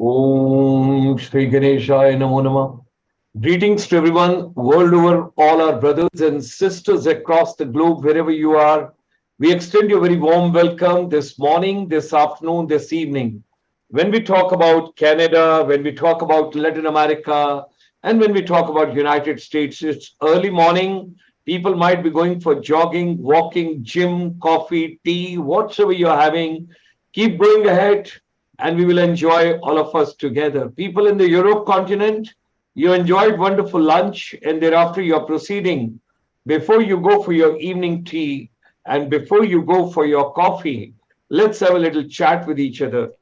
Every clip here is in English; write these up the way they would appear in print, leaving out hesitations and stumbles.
Om Shri Ganeshaya Namo Namah. Greetings to everyone world over, all our brothers and sisters across the globe, wherever you are. We extend you a very warm welcome this morning, this afternoon, this evening. When we talk about Canada, when we talk about Latin America, and when we talk about United States, it's early morning. People might be going for jogging, walking, gym, coffee, tea, whatsoever you're having. Keep going ahead and we will enjoy all of us together. People in the Europe continent, you enjoyed wonderful lunch and thereafter you're proceeding. Before you go for your evening tea and before you go for your coffee, let's have a little chat with each other.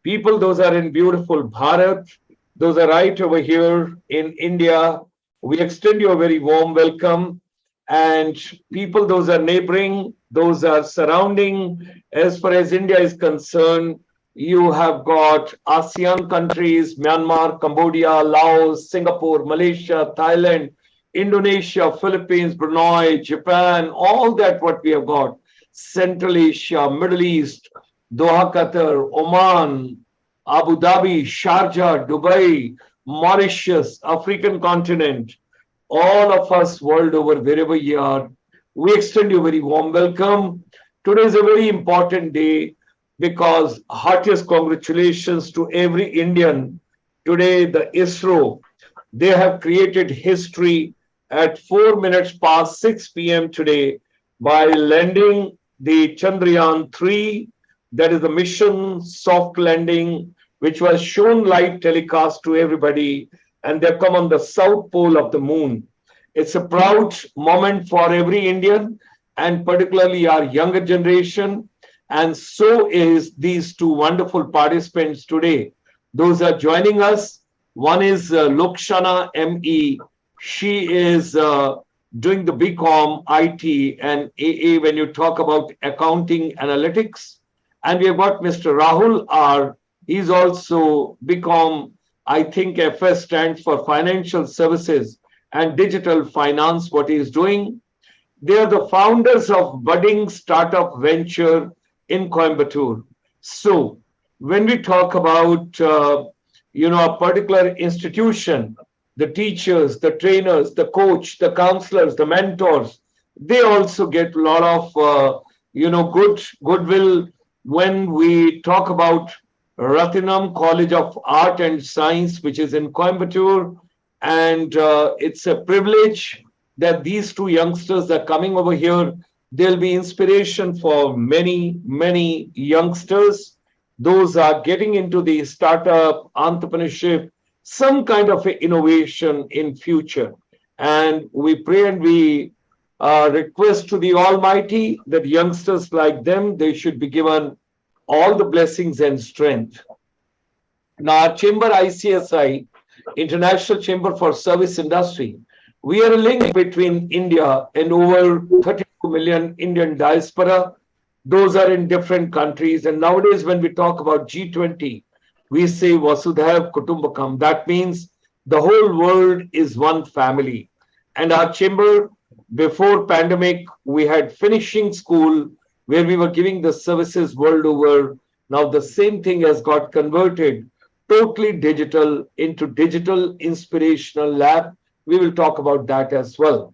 People, those are in beautiful Bharat, those are right over here in India. We extend you a very warm welcome. And people, those are neighboring, those are surrounding. As far as India is concerned, you have got ASEAN countries, Myanmar, Cambodia, Laos, Singapore, Malaysia, Thailand, Indonesia, Philippines, Brunei, Japan, all that what we have got. Central Asia, Middle East, Doha, Qatar, Oman, Abu Dhabi, Sharjah, Dubai, Mauritius, African continent, all of us world over, wherever you are, we extend you a very warm welcome. Today is a very important day because heartiest congratulations to every Indian. Today, the ISRO, they have created history at 4 minutes past 6 p.m. today by landing the Chandrayaan 3, that is the mission soft landing, which was shown live telecast to everybody, and they come on the south pole of the moon. It's a proud moment for every Indian and particularly our younger generation. And so is these two wonderful participants today. Those are joining us. One is LOKSHANA ME. She is doing the BCom, IT, and AA when you talk about accounting analytics. And we have got Mr. Rahul R. He's also BCom, I think FS stands for Financial Services and Digital Finance, what he is doing. They are the founders of budding startup venture in Coimbatore. So when we talk about, a particular institution, the teachers, the trainers, the coach, the counselors, the mentors, they also get a lot of, goodwill when we talk about Rathinam College of Art and Science, which is in Coimbatore. And it's a privilege that these two youngsters are coming over here. They'll be inspiration for many, many youngsters. Those are getting into the startup, entrepreneurship, some kind of innovation in future. And we pray and we request to the Almighty that youngsters like them, they should be given all the blessings and strength. Now, our chamber ICSI, International Chamber for Service Industry, we are a link between India and over 32 million Indian diaspora. Those are in different countries. And nowadays, when we talk about G20, we say Vasudhaiv Kutumbakam. That means the whole world is one family. And our chamber, before pandemic, we had finishing school where we were giving the services world over. Now the same thing has got converted totally digital into digital inspirational lab. We will talk about that as well.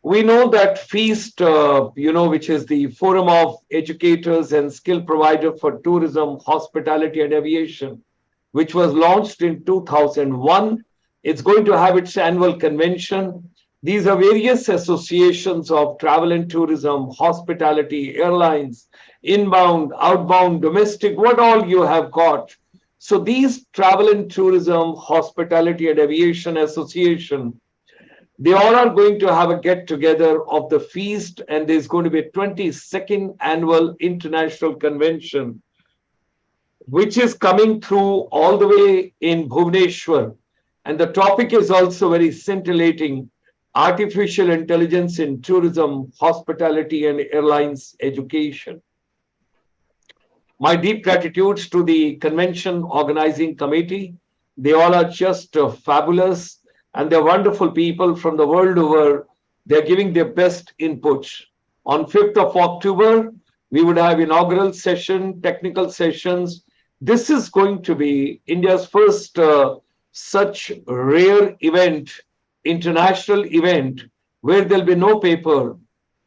We know that FEAST, which is the Forum of Educators and Skill Provider for Tourism, Hospitality and Aviation, which was launched in 2001. It's going to have its annual convention. These are various associations of travel and tourism, hospitality, airlines, inbound, outbound, domestic, what all you have got. So these travel and tourism, hospitality and aviation association, they all are going to have a get together of the feast, and there's going to be a 22nd annual international convention, which is coming through all the way in Bhubaneswar. And the topic is also very scintillating: artificial intelligence in tourism, hospitality and airlines education. My deep gratitudes to the convention organizing committee. They all are just fabulous, and they're wonderful people from the world over. They're giving their best inputs. On 5th of October, we would have inaugural session, technical sessions, This is going to be India's first such rare event, international event, where there'll be no paper.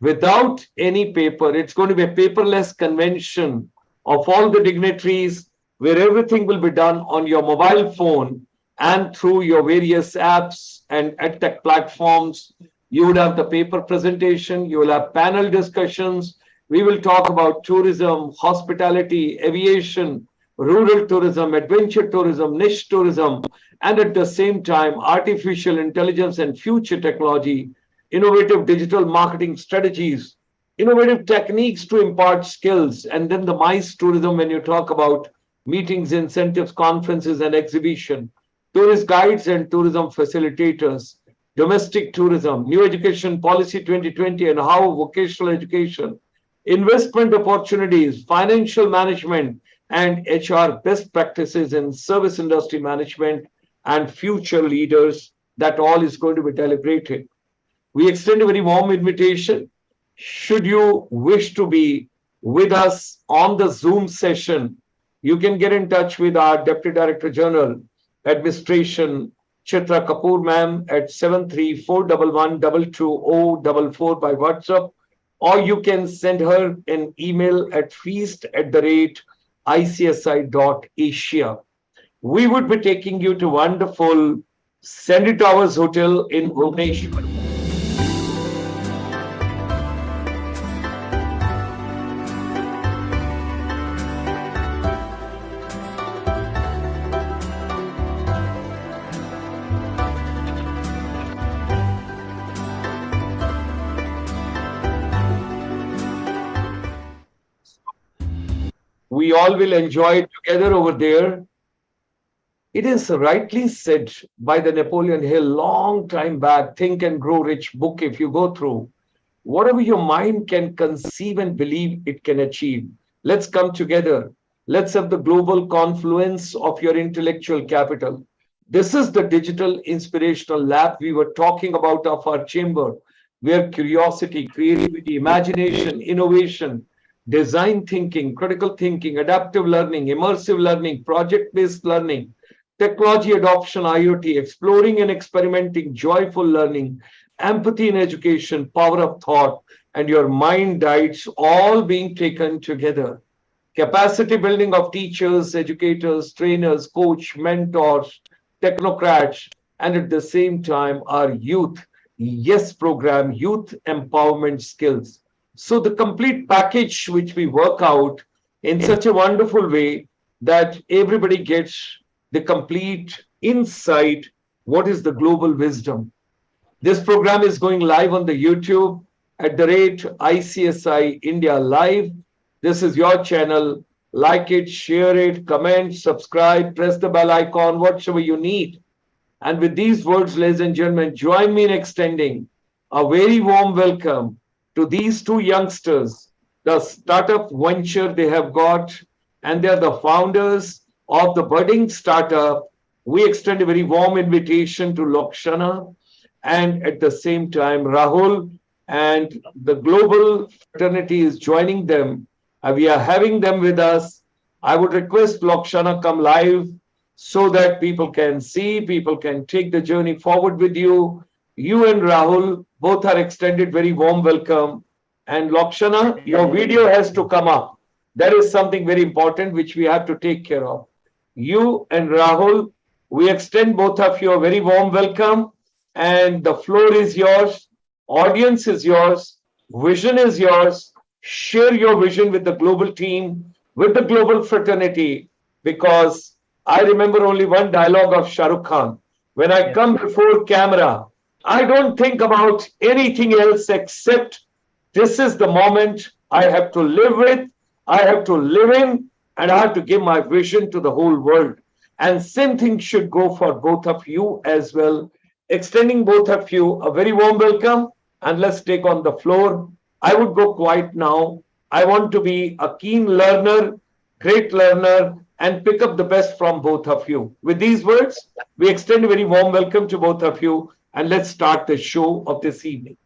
Without any paper, it's going to be a paperless convention of all the dignitaries, where everything will be done on your mobile phone and through your various apps and edtech platforms. You would have the paper presentation, you will have panel discussions. We will talk about tourism, hospitality, aviation, rural tourism, adventure tourism, niche tourism, and at the same time, artificial intelligence and future technology, innovative digital marketing strategies, innovative techniques to impart skills, and then the MICE tourism when you talk about meetings, incentives, conferences, and exhibition, tourist guides and tourism facilitators, domestic tourism, new education policy 2020 and how vocational education, investment opportunities, financial management, and HR best practices in service industry management and future leaders. That all is going to be deliberated. We extend a very warm invitation. Should you wish to be with us on the Zoom session, you can get in touch with our Deputy Director General, Administration, Chitra Kapoor ma'am at 7341122044 by WhatsApp, or you can send her an email at feast@icsi.asia. We would be taking you to wonderful Sandy Towers Hotel in Bhubaneswar. We all will enjoy it together over there. It is rightly said by the Napoleon Hill long time back, Think and Grow Rich book. If you go through, whatever your mind can conceive and believe, it can achieve. Let's come together. Let's have the global confluence of your intellectual capital. This is the digital inspirational lab we were talking about of our chamber, where curiosity, creativity, imagination, innovation, design thinking, critical thinking, adaptive learning, immersive learning, project-based learning, technology adoption, IoT, exploring and experimenting, joyful learning, empathy in education, power of thought, and your mind diets all being taken together. Capacity building of teachers, educators, trainers, coach, mentors, technocrats, and at the same time, our youth, YES program, youth empowerment skills. So the complete package which we work out in such a wonderful way that everybody gets the complete insight, what is the global wisdom. This program is going live on the YouTube at the rate ICSI India Live. This is your channel. Like it, share it, comment, subscribe, press the bell icon, whatever you need. And with these words, ladies and gentlemen, join me in extending a very warm welcome to these two youngsters, the startup venture they have got, and they are the founders of the budding startup. We extend a very warm invitation to LOKSHANA and at the same time Rahul, and the global fraternity is joining them. We are having them with us. I would request LOKSHANA come live so that people can see, people can take the journey forward with you. You and Rahul both are extended very warm welcome. And LOKSHANA, your video has to come up. That is something very important which we have to take care of. You and Rahul, we extend both of you a very warm welcome, and the floor is yours, audience is yours, vision is yours. Share your vision with the global team, with the global fraternity, because I remember only one dialogue of Shah Rukh Khan. When I come before camera, I don't think about anything else except this is the moment I have to live with, I have to live in, and I have to give my vision to the whole world. And same thing should go for both of you as well. Extending both of you a very warm welcome, and let's take on the floor. I would go quiet now. I want to be a keen learner, great learner, and pick up the best from both of you. With these words, we extend a very warm welcome to both of you, and let's start the show of this evening.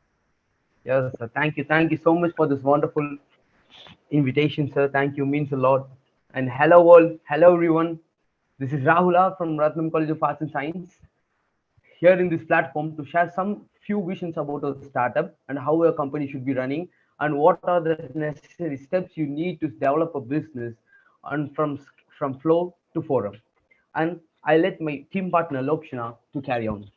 Yes, sir. Thank you. Thank you so much for this wonderful invitation, sir. Thank you. Means a lot. And hello all, hello everyone. This is Rahul R from Rathinam College of Arts and Science here in this platform to share some few visions about a startup and how a company should be running and what are the necessary steps you need to develop a business and from flow to forum. And I let my team partner LOKSHANA to carry on.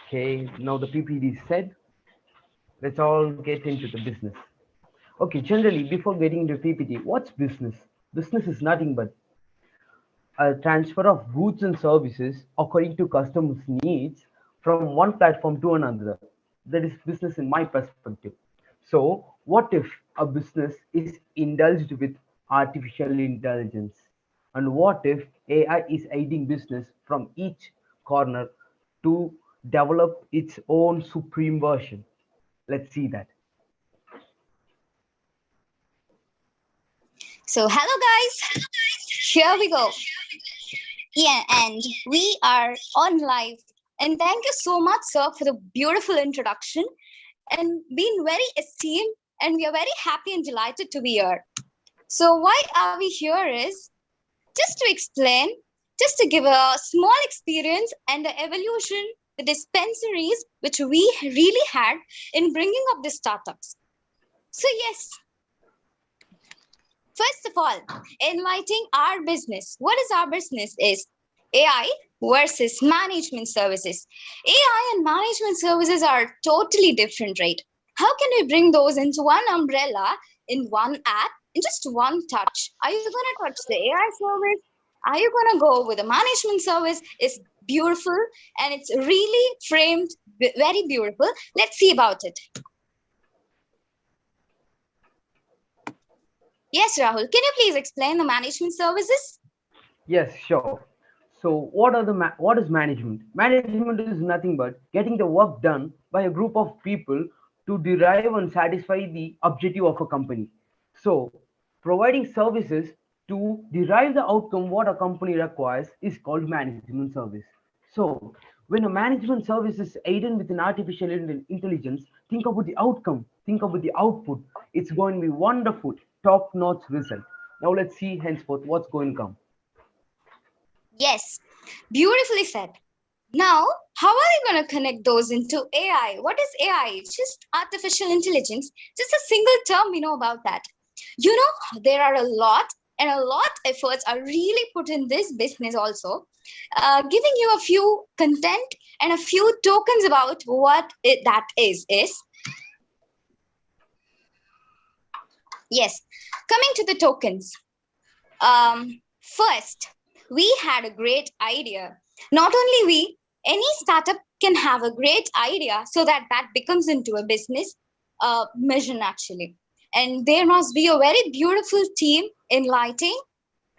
Okay, now the PPT is said. Let's all get into the business. Okay, generally, before getting into PPT, what's business? Business is nothing but a transfer of goods and services according to customers' needs from one platform to another. That is business in my perspective. So, what if a business is indulged with artificial intelligence? And what if AI is aiding business from each corner to develop its own supreme version? Let's see that. So hello guys, here we go. Yeah, and we are on live. And thank you so much, sir, for the beautiful introduction and being very esteemed. And we are very happy and delighted to be here. So why are we here is just to explain, just to give a small experience and the evolution, the dispensaries which we really had in bringing up the startups. So yes, first of all, enlightening our business. What is our business is AI versus management services. AI and management services are totally different, right? How can we bring those into one umbrella in one app in just one touch? Are you going to touch the AI service? Are you going to go with the management service? It's beautiful and it's really framed very beautiful. Let's see about it. Yes, Rahul, can you please explain the management services? Yes, sure. So, what is management? Management is nothing but getting the work done by a group of people to derive and satisfy the objective of a company. So, providing services to derive the outcome what a company requires is called management service. So, when a management service is aided with an artificial intelligence, think about the outcome, think about the output. It's going to be wonderful, top-notch result. Now, let's see henceforth what's going to come. Yes, beautifully said. Now, how are we going to connect those into AI? What is AI? It's just artificial intelligence. Just a single term we know about that. You know, there are a lot and a lot efforts are really put in this business also. Giving you a few content and a few tokens about what that is. Yes, coming to the tokens. First, we had a great idea. Not only we, any startup can have a great idea so that that becomes into a business mission actually. And there must be a very beautiful team enlightening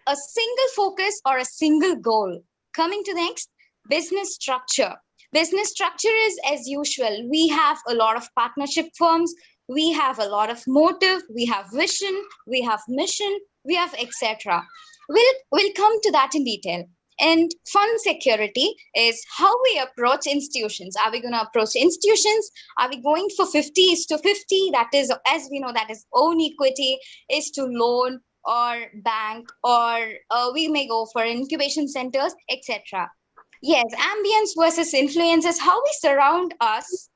a single focus or a single goal. Coming to the next, business structure. Business structure is as usual. We have a lot of partnership firms. We have a lot of motive. We have vision. We have mission. We have etc. We'll come to that in detail. And fund security is how we approach institutions. Are we going to approach institutions? Are we going for 50 is to 50? That is, as we know, that is own equity is to loan or bank, or we may go for incubation centers, etc. Yes, ambience versus influences, how we surround us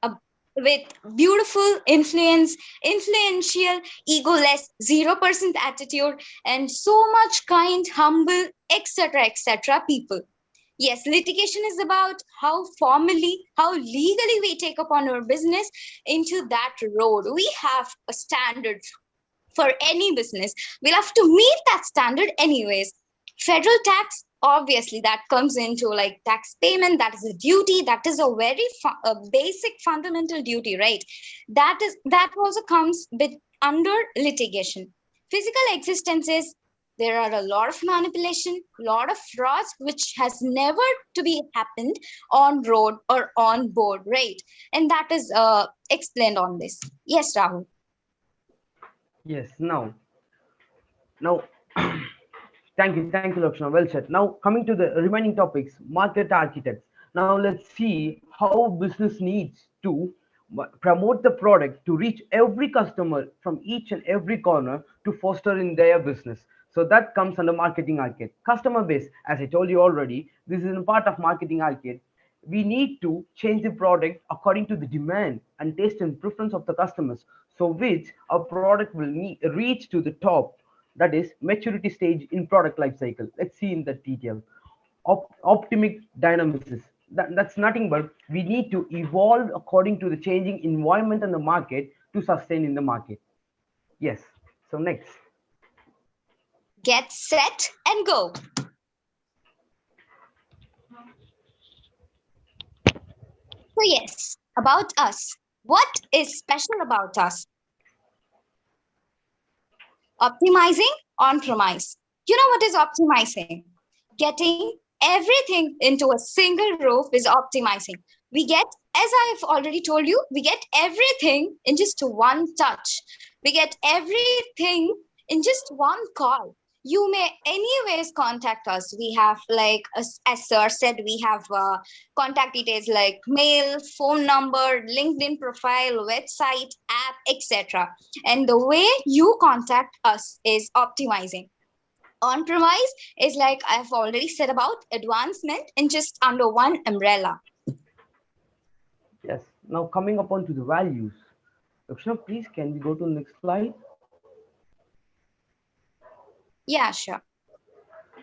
with beautiful influential, egoless, 0% attitude, and so much kind, humble, etc. people. Yes, litigation is about how formally, how legally we take upon our business into that road. We have a standard for any business. We'll have to meet that standard anyways. Federal tax, obviously, that comes into like tax payment. That is a duty. That is a very basic fundamental duty, right? That also comes with under litigation. Physical existences, there are a lot of manipulation, a lot of frauds, which has never to be happened on road or on board, right? And that is explained on this. Yes, Rahul. Yes, now, thank you, Lakshana. Well said. Now, coming to the remaining topics, market architects. Now, let's see how business needs to promote the product to reach every customer from each and every corner to foster in their business. So that comes under marketing arcade. Customer base, as I told you already, this is a part of marketing arcade. We need to change the product according to the demand and taste and preference of the customers, so which a product will reach to the top, that is maturity stage in product life cycle. Let's see in the detail. Optimic dynamics, that's nothing but we need to evolve according to the changing environment in the market to sustain in the market. Yes. So next. Get set and go. So yes, about us. What is special about us? Optimizing on premise. You know what is optimizing? Getting everything into a single roof is optimizing. We get, as I've already told you, we get everything in just one touch. We get everything in just one call. You may anyways contact us. We have, like, as sir said, we have contact details like mail, phone number, LinkedIn profile, website, app, etc. And the way you contact us is optimizing. On premise is, like I've already said, about advancement in just under one umbrella. Yes. Now coming upon to the values. Lakshana, please can we go to the next slide? Yeah, sure.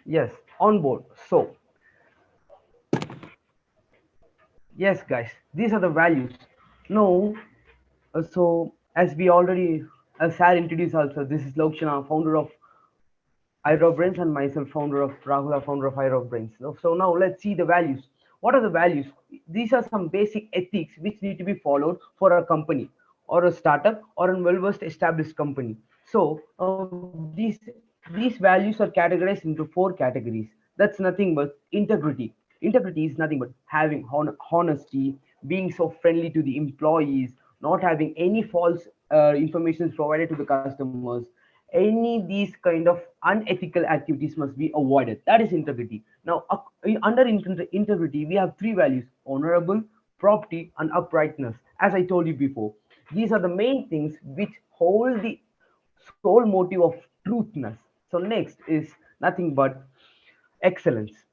Yes, on board. So yes, guys, these are the values. Now, so as we already, as Sir introduced also, this is Lokshana, founder of Brains, and myself, founder of Rahul R, founder of Brains. So now let's see the values. What are the values? These are some basic ethics which need to be followed for a company or a startup or a well-versed established company. So these values are categorized into four categories. That's nothing but integrity. Integrity is nothing but having honesty, being so friendly to the employees, not having any false information provided to the customers. Any these kind of unethical activities must be avoided. That is integrity. Now, under integrity, we have three values: honorable, property, and uprightness. As I told you before, these are the main things which hold the sole motive of truthness. So next is nothing but excellence.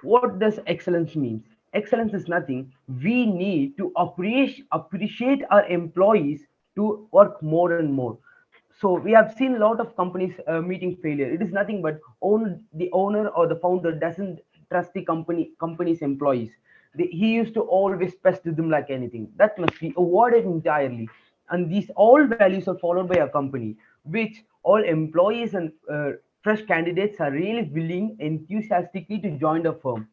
What does excellence mean? Excellence is nothing. We need to appreciate our employees to work more and more. So we have seen a lot of companies meeting failure. It is nothing but the owner or the founder doesn't trust the company's employees. He used to always pest them like anything. That must be avoided entirely. And these all values are followed by a company, which all employees and fresh candidates are really willing enthusiastically to join the firm.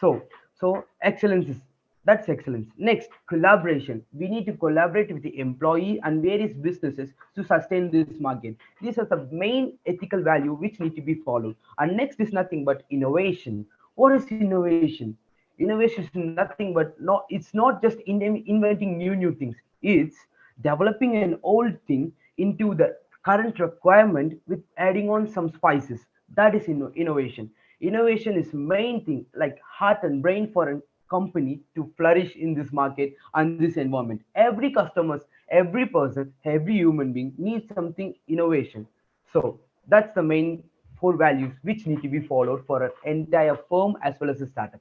So, so excellence is that's excellence. Next, collaboration. We need to collaborate with the employee and various businesses to sustain this market. These are the main ethical value which need to be followed. And next is nothing but innovation. What is innovation? Innovation is nothing but it's not just inventing new things. It's developing an old thing into the current requirement with adding on some spices. That is innovation. Innovation is main thing, like heart and brain for a company to flourish in this market and this environment. Every customers, every person, every human being needs something innovation. So that's the main four values which need to be followed for an entire firm as well as a startup.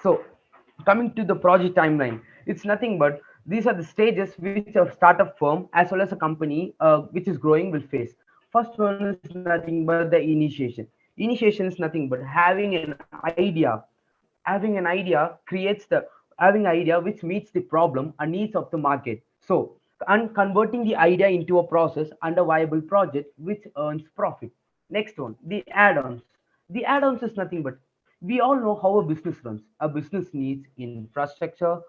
So coming to the project timeline, it's nothing but these are the stages which a startup firm as well as a company which is growing will face. First one is nothing but the initiation. Initiation is nothing but having an idea. Having an idea creates the having idea which meets the problem and needs of the market. So and converting the idea into a process and a viable project which earns profit. Next one, the add-ons. The add-ons is nothing but we all know how a business runs. A business needs infrastructure,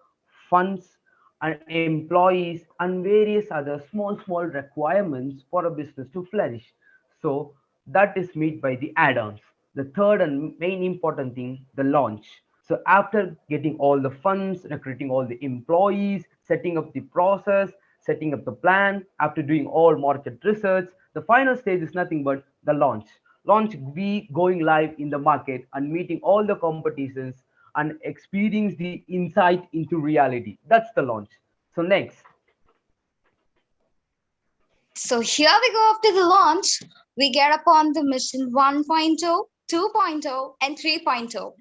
funds, and employees, and various other small requirements for a business to flourish. So that is made by the add-ons. The third and main important thing, the launch. So after getting all the funds, recruiting all the employees, setting up the process, setting up the plan, after doing all market research, the final stage is nothing but the launch. Launch be going live in the market and meeting all the competitions and experience the insight into reality. That's the launch. So next. So here we go after the launch. We get upon the mission 1.0, 2.0, and 3.0.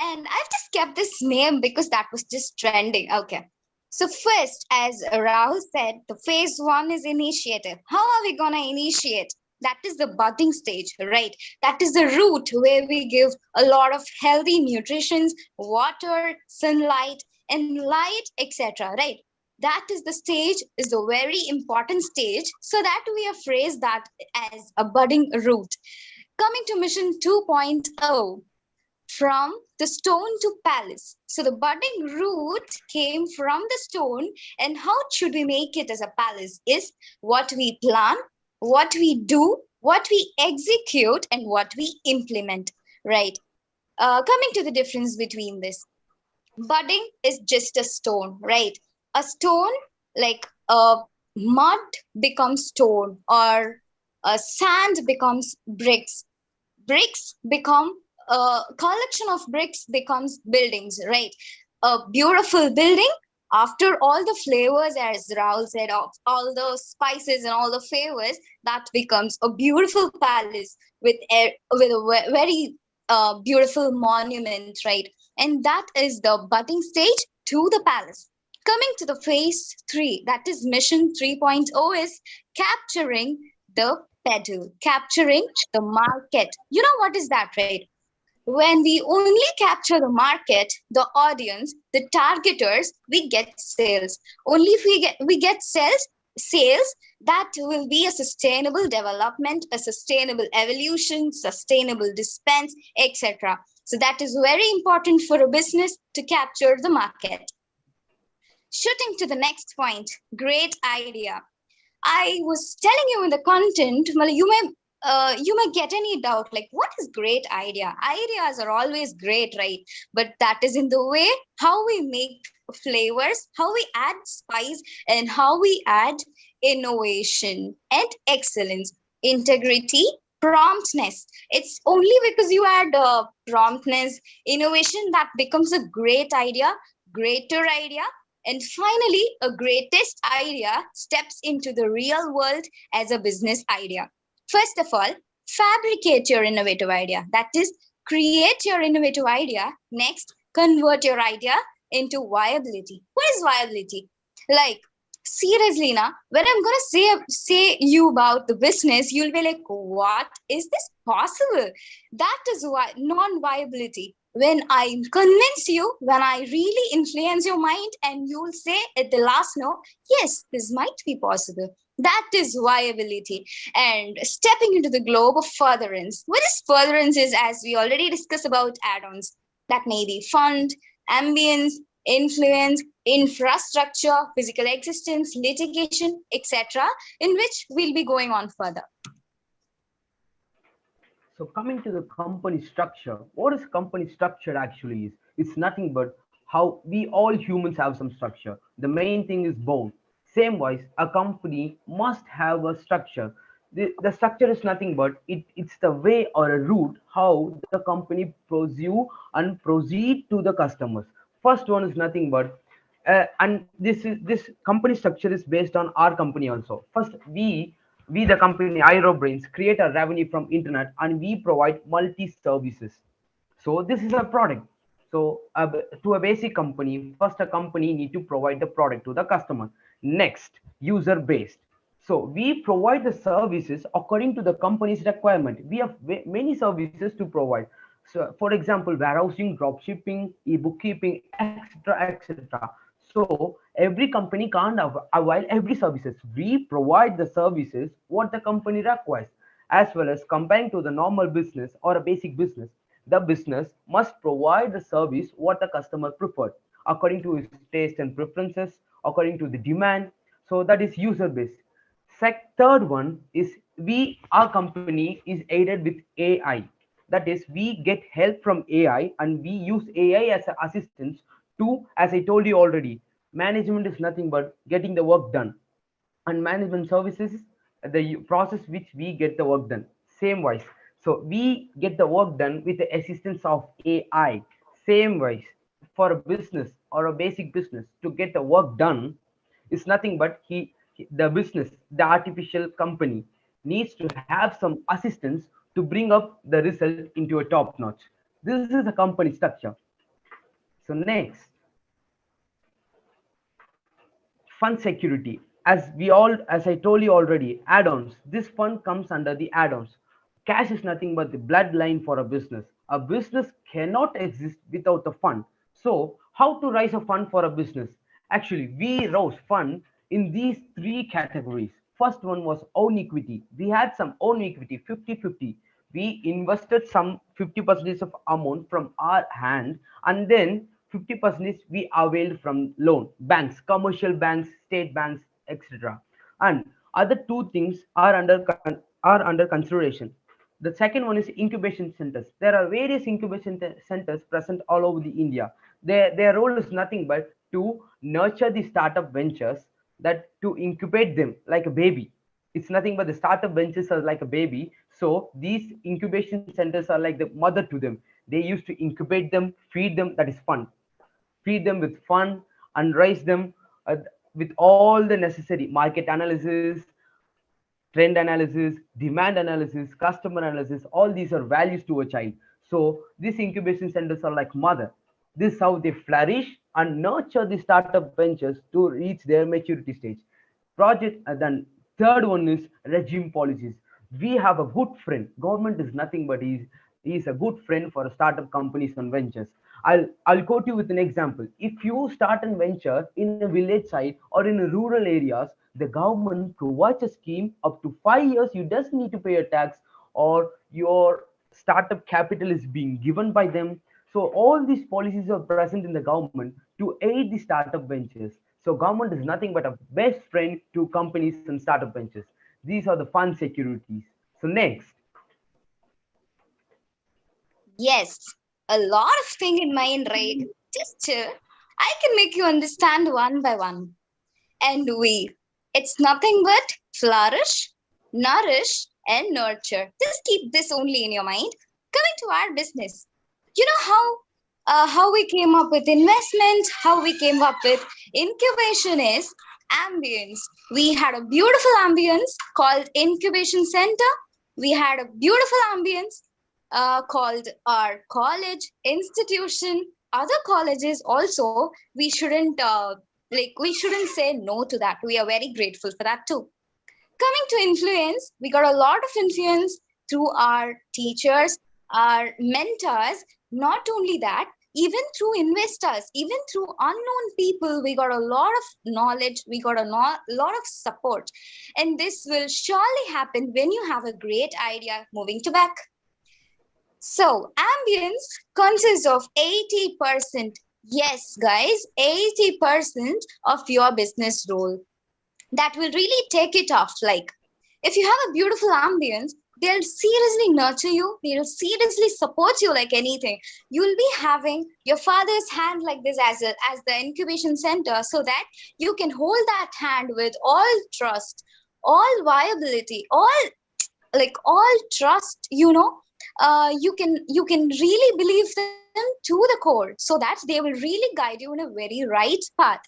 And I've just kept this name because that was just trending. Okay. So first, as Rahul said, the phase one is initiative. How are we going to initiate? That is the budding stage, right? That is the route where we give a lot of healthy nutrition, water, sunlight, and light, etc. Right? That is the stage, is the very important stage, so that we have phrased that as a budding route. Coming to mission 2.0, from the stone to palace. So the budding route came from the stone, and how should we make it as a palace is what we plan, what we do, what we execute, and what we implement, right? Coming to the difference between this, budding is just a stone, right? A stone, like mud becomes stone, or sand becomes bricks. Bricks become a collection of bricks becomes buildings, right? A beautiful building, after all the flavors, as Rahul said, of all the spices and all the flavors, that becomes a beautiful palace with a very beautiful monument, right? And that is the budding stage to the palace. Coming to the phase 3, that is mission 3.0, is capturing the pedal, capturing the market. You know what is that, right? When we only capture the market, the audience, the targeters, we get sales. Only if we get sales, that will be a sustainable development, a sustainable evolution, sustainable dispense, etc. So that is very important for a business to capture the market. Shooting to the next point, great idea. I was telling you in the content, well, you may get any doubt, like, what is great idea? Ideas are always great, right? But that is in the way how we make flavors, how we add spice, and how we add innovation and excellence, integrity, promptness. It's only because you add promptness, innovation, that becomes a great idea, greater idea. And finally, a greatest idea steps into the real world as a business idea. First of all, fabricate your innovative idea. That is, create your innovative idea. Next, convert your idea into viability. What is viability? Like, seriously, now, when I'm going to say you about the business, you'll be like, what is this possible? That is why non-viability. When I convince you, when I really influence your mind, and you'll say at the last no, yes, this might be possible. That is viability. And stepping into the globe of furtherance. What is furtherance is, as we already discussed about add-ons, that may be fund, ambience, influence, infrastructure, physical existence, litigation, etc., in which we'll be going on further. So coming to the company structure, what is company structure actually is? It's nothing but how we all humans have some structure. The main thing is bone. Same wise, a company must have a structure. The structure is nothing but it's the way or a route how the company pursue and proceed to the customers. First one is nothing but and this company structure is based on our company also. First, we the company Brains create a revenue from internet, and we provide multi services. So this is a product. So to a basic company, first a company need to provide the product to the customer. Next, user based. So we provide the services according to the company's requirement. We have many services to provide. So for example, warehousing, drop shipping, e-bookkeeping, etc., etc. So every company can't avail every services. We provide the services what the company requires. As well as comparing to the normal business or a basic business, the business must provide the service what the customer preferred according to his taste and preferences, according to the demand. So that is user based. Third one is our company is aided with AI. That is, we get help from AI, and we use AI as an assistant to, as I told you already, management is nothing but getting the work done, and management services the process which we get the work done. Same wise, so we get the work done with the assistance of AI. Same wise, for a business or a basic business to get the work done is nothing but the business, the artificial company needs to have some assistance to bring up the result into a top notch. This is a company structure. So next, fund security. As I told you already, add-ons. This fund comes under the add-ons. Cash is nothing but the bloodline for a business. A business cannot exist without a fund. So how to raise a fund for a business? Actually, we rose fund in these three categories. First one was own equity. We had some own equity, 50-50. We invested some 50% of amount from our hand, and then 50% we availed from loan, banks, commercial banks, state banks, etc. And other two things are under consideration. The second one is incubation centers. There are various incubation centers present all over the India. Their role is nothing but to nurture the startup ventures, that to incubate them like a baby. It's nothing but the startup ventures are like a baby. So these incubation centers are like the mother to them. They used to incubate them, feed them. That is fun. Feed them with fun and raise them with all the necessary market analysis, trend analysis, demand analysis, customer analysis. All these are values to a child. So these incubation centers are like mother. This is how they flourish and nurture the startup ventures to reach their maturity stage. Project then third one is regime policies. We have a good friend. Government is nothing but he's a good friend for startup companies and ventures. I'll quote you with an example. If you start a venture in a village side or in a rural areas, the government provides a scheme up to 5 years. You just need to pay a tax, or your startup capital is being given by them. So all these policies are present in the government to aid the startup ventures. So government is nothing but a best friend to companies and startup ventures. These are the fund securities. So next, Yes, a lot of thing in mind, right? Just chill. I can make you understand one by one. And it's nothing but flourish, nourish, and nurture. Just keep this only in your mind. Coming to our business, you know how we came up with investment, how we came up with incubation is ambience. We had a beautiful ambience called incubation center. We had a beautiful ambience called our college institution. Other colleges also, we shouldn't say no to that. We are very grateful for that too. Coming to influence, we got a lot of influence through our teachers, our mentors. Not only that, even through investors, even through unknown people, we got a lot of knowledge, we got a lot of support. And this will surely happen when you have a great idea. Moving to back. So ambience consists of 80%. Yes, guys, 80% of your business role. That will really take it off. Like, if you have a beautiful ambience, they'll seriously nurture you. They'll seriously support you like anything. You'll be having your father's hand like this as the incubation center, so that you can hold that hand with all trust, all viability, all trust. You can really believe them to the core, so that they will really guide you in a very right path.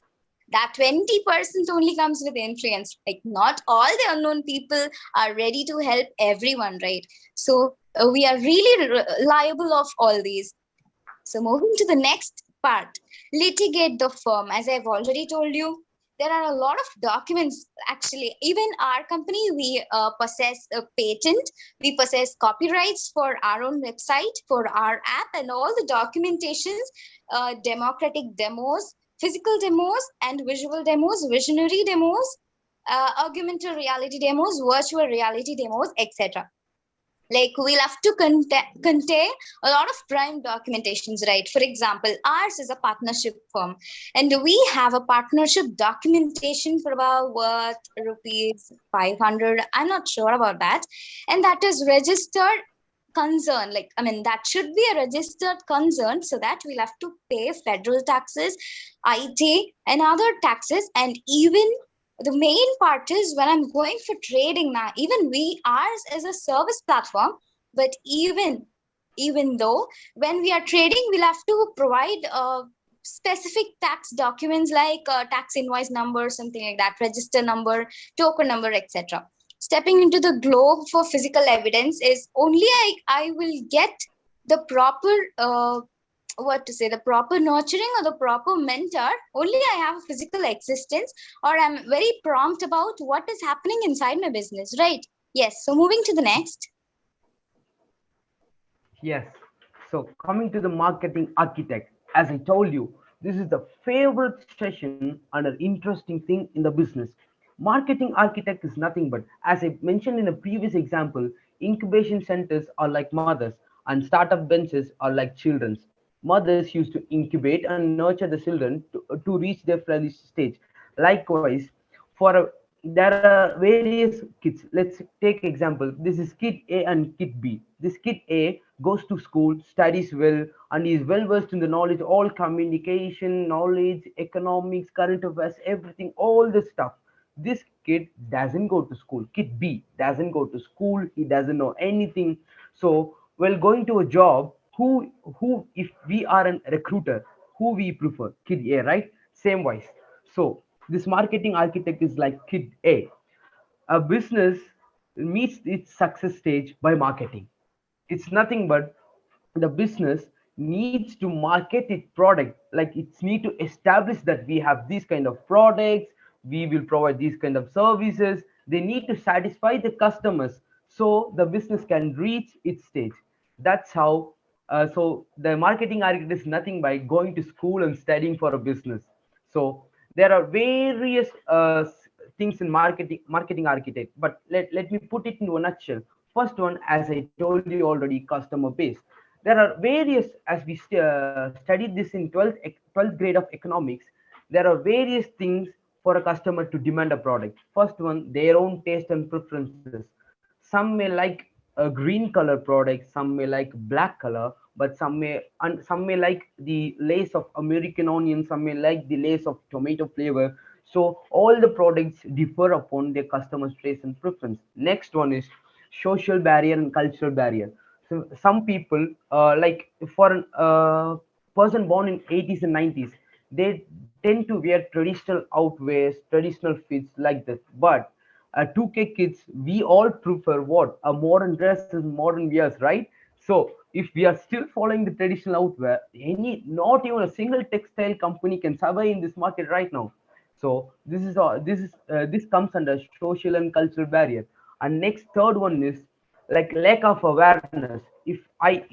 That 20% only comes with influence. Like, not all the unknown people are ready to help everyone, right? So we are really liable of all these. So moving to the next part, litigate the firm. As I've already told you, there are a lot of documents. Actually, even our company, we possess a patent. We possess copyrights for our own website, for our app, and all the documentations, democratic demos, physical demos and visual demos, visionary demos, augmented reality demos, virtual reality demos, etc. Like, we'll have to contain a lot of prime documentations, right? For example, ours is a partnership firm, and we have a partnership documentation for about what, rupees 500. I'm not sure about that. And that is registered concern. That should be a registered concern, so that we'll have to pay federal taxes, IT, and other taxes. And even the main part is, when I'm going for trading now, even ours is a service platform, but even even though when we are trading, we'll have to provide specific tax documents like tax invoice number, something like that, register number, token number, etc. Stepping into the globe for physical evidence is only I will get the proper the proper nurturing or the proper mentor, only I have a physical existence, or I'm very prompt about what is happening inside my business, right? Yes. So moving to the next. Yes. So coming to the marketing architect, as I told you, this is the favorite session and an interesting thing in the business. Marketing architect is nothing but, as I mentioned in a previous example, incubation centers are like mothers and startup benches are like children's. Mothers used to incubate and nurture the children to reach their flourish stage. Likewise, for a, there are various kids. Let's take example. This is kid A and kid B. This kid A goes to school, studies well, and is well versed in the knowledge, all communication, knowledge, economics, current affairs, everything, all this stuff. This kid doesn't go to school. Kid B doesn't go to school. He doesn't know anything. So, while going to a job, if we are a recruiter, who we prefer? Kid A, right? Same wise. So, this marketing architect is like kid A. A business meets its success stage by marketing. It's nothing but the business needs to market its product, like it's need to establish that we have these kind of products, we will provide these kind of services. They need to satisfy the customers so the business can reach its stage. That's how. So the marketing architect is nothing by going to school and studying for a business. So there are various things in marketing architect, but let me put it into a nutshell. First one, as I told you already, customer base. There are various, as we studied this in 12th grade of economics, there are various things for a customer to demand a product. First one, their own taste and preferences. Some may like a green color product, some may like black color, but some may like the lace of American onion, some may like the lace of tomato flavor. So all the products differ upon their customer's taste and preference. Next one is social barrier and cultural barrier. So some people, like for a person born in 80s and 90s, they tend to wear traditional outwears, traditional fits like that. But 2K kids, we all prefer what? A modern dresses, modern wears, right? So if we are still following the traditional outwear, not even a single textile company can survive in this market right now. So this comes under social and cultural barrier. And next, third one is like lack of awareness. If I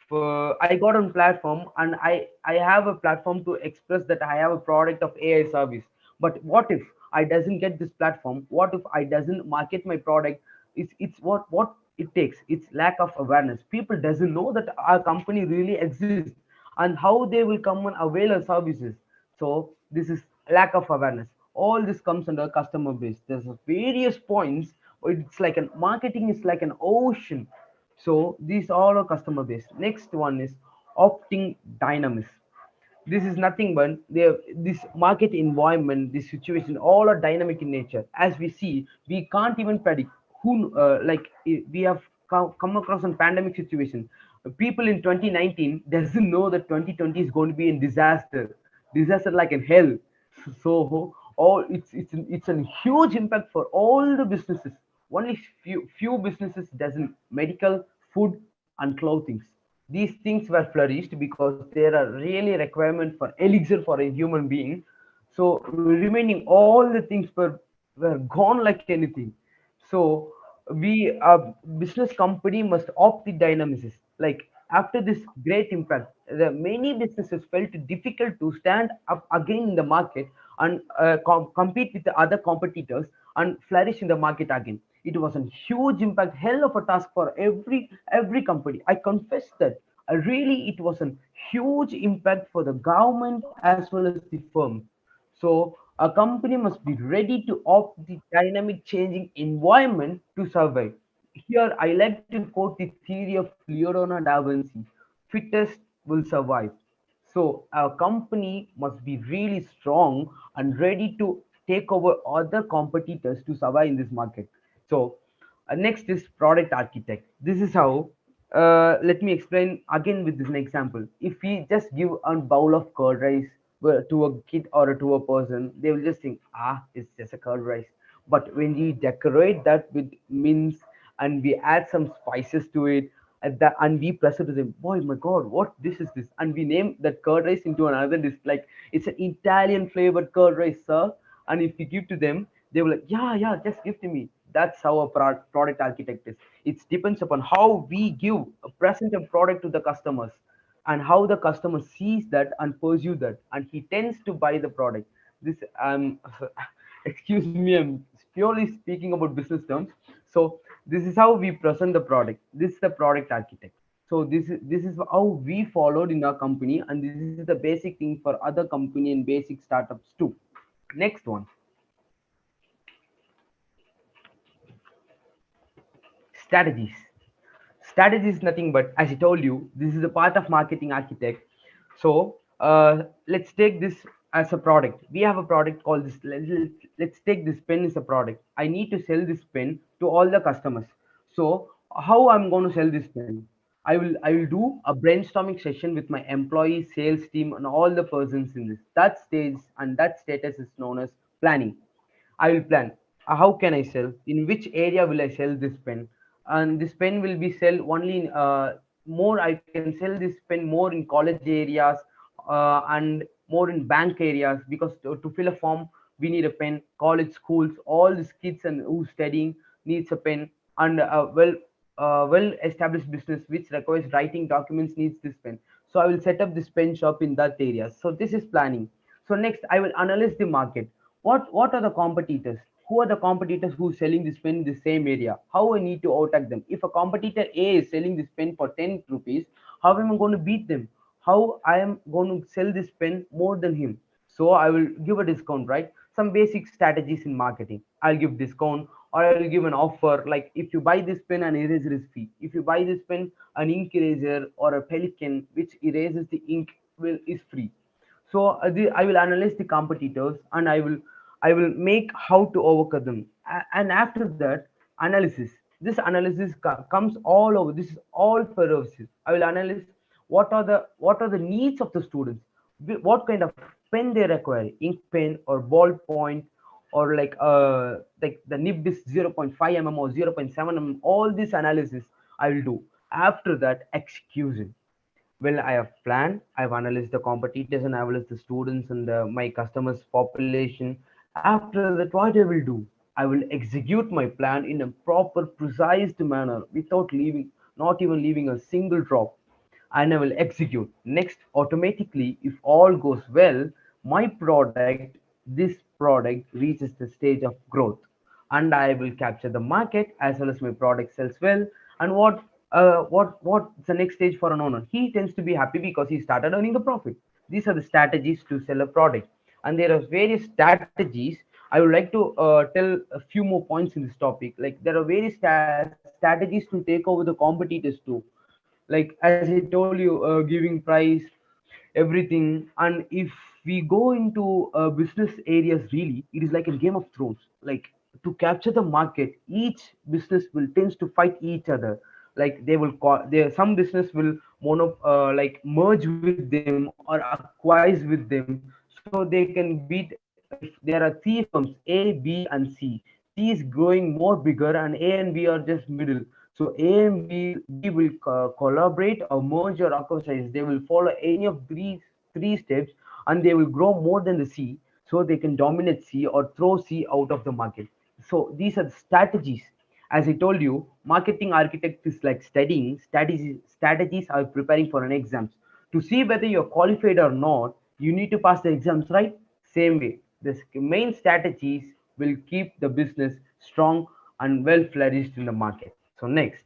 got on platform and I have a platform to express that I have a product of AI service, but what if I doesn't get this platform? What if I doesn't market my product? It's what it takes. It's lack of awareness. People doesn't know that our company really exists and how they will come and avail our services. So this is lack of awareness. All this comes under customer base. There's various points. It's like an marketing is like an ocean. So these all are customer base. Next one is opting dynamics. This is nothing but this market environment, this situation, all are dynamic in nature. As we see, we can't even predict who we have come across a pandemic situation. People in 2019 doesn't know that 2020 is going to be a disaster like in hell. So all it's a huge impact for all the businesses. Only few businesses doesn't: medical, food, and clothing. These things were flourished because there are really requirement for elixir for a human being. So remaining all the things were gone like anything. So we business company must opt the dynamics. Like after this great impact, the many businesses felt it difficult to stand up again in the market and compete with the other competitors and flourish in the market again. It was a huge impact, hell of a task for every company. I confess that really it was a huge impact for the government as well as the firm. So a company must be ready to opt the dynamic changing environment to survive. Here I like to quote the theory of Leonardo da Vinci: fittest will survive. So a company must be really strong and ready to take over other competitors to survive in this market. So next is product architect. This is how Let me explain again with this an example. If we just give a bowl of curd rice to a kid or to a person, they will just think, ah, it's just a curd rice. But when we decorate that with mince and we add some spices to it, and we present to them, boy, my God, what this is this? And we name that curd rice into another dish, like it's an Italian flavored curd rice, sir. And if we give to them, they will like, yeah, yeah, just give to me. That's how a product architect is. It depends upon how we give a present a product to the customers, and how the customer sees that and pursue that, and he tends to buy the product. This excuse me, I'm purely speaking about business terms. So this is how we present the product. This is the product architect. So this is how we followed in our company, and this is the basic thing for other company and basic startups too. Next one, strategies. Strategy is nothing but, as I told you, this is a part of marketing architect. So let's take this as a product. We have a product called this. Let's take this pen as a product. I need to sell this pen to all the customers. So how I'm going to sell this pen? I will do a brainstorming session with my employee, sales team, and all the persons in this. That stage and that status is known as planning. I will plan. How can I sell? In which area will I sell this pen? And this pen will be sell only in more. I can sell this pen more in college areas and more in bank areas, because to fill a form we need a pen. College schools, all these kids and who studying needs a pen, and well established business which requires writing documents needs this pen. So I will set up this pen shop in that area. So this is planning. So next I will analyze the market. What are the competitors? Who are the competitors who are selling this pen in the same area? How I need to attack them? If a competitor A is selling this pen for 10 rupees, how am I going to beat them? How I am going to sell this pen more than him? So I will give a discount, right? Some basic strategies in marketing. I'll give discount, or I will give an offer, like if you buy this pen, an eraser is free. If you buy this pen, an ink eraser or a pelican which erases the ink will is free. So I will analyze the competitors, and I will make how to overcome them. And after that, analysis. This analysis comes all over. This is all services. I will analyze what are the needs of the students, what kind of pen they require, ink pen or ballpoint, or like the nib is 0.5 mm or 0.7 mm. All this analysis I will do. After that, execution. Well, I have planned, I've analyzed the competitors and I've analyzed the students and my customers population. After that, what I will do, I will execute my plan in a proper precise manner, without leaving, not even leaving a single drop. And I will execute. Next, automatically, if all goes well, my product, this product reaches the stage of growth, and I will capture the market as well as my product sells well. And what's the next stage for an owner? He tends to be happy because he started earning the profit. These are the strategies to sell a product, and there are various strategies. I would like to tell a few more points in this topic. Like there are various strategies to take over the competitors too. Like as I told you, giving price, everything. And if we go into business areas, really it is like a Game of Thrones. Like to capture the market, each business will tends to fight each other. Like they will there some business will like merge with them or acquire with them, so they can beat. If there are three firms, A, B and C is growing more bigger and A and B are just middle. So A and B will collaborate or merge or acquisition. They will follow any of these three steps, and they will grow more than the C, so they can dominate C or throw C out of the market. So these are the strategies. As I told you, marketing architect is like studying strategies. Strategies are preparing for an exams. To see whether you're qualified or not, you need to pass the exams, right? Same way, the main strategies will keep the business strong and well flourished in the market. So next,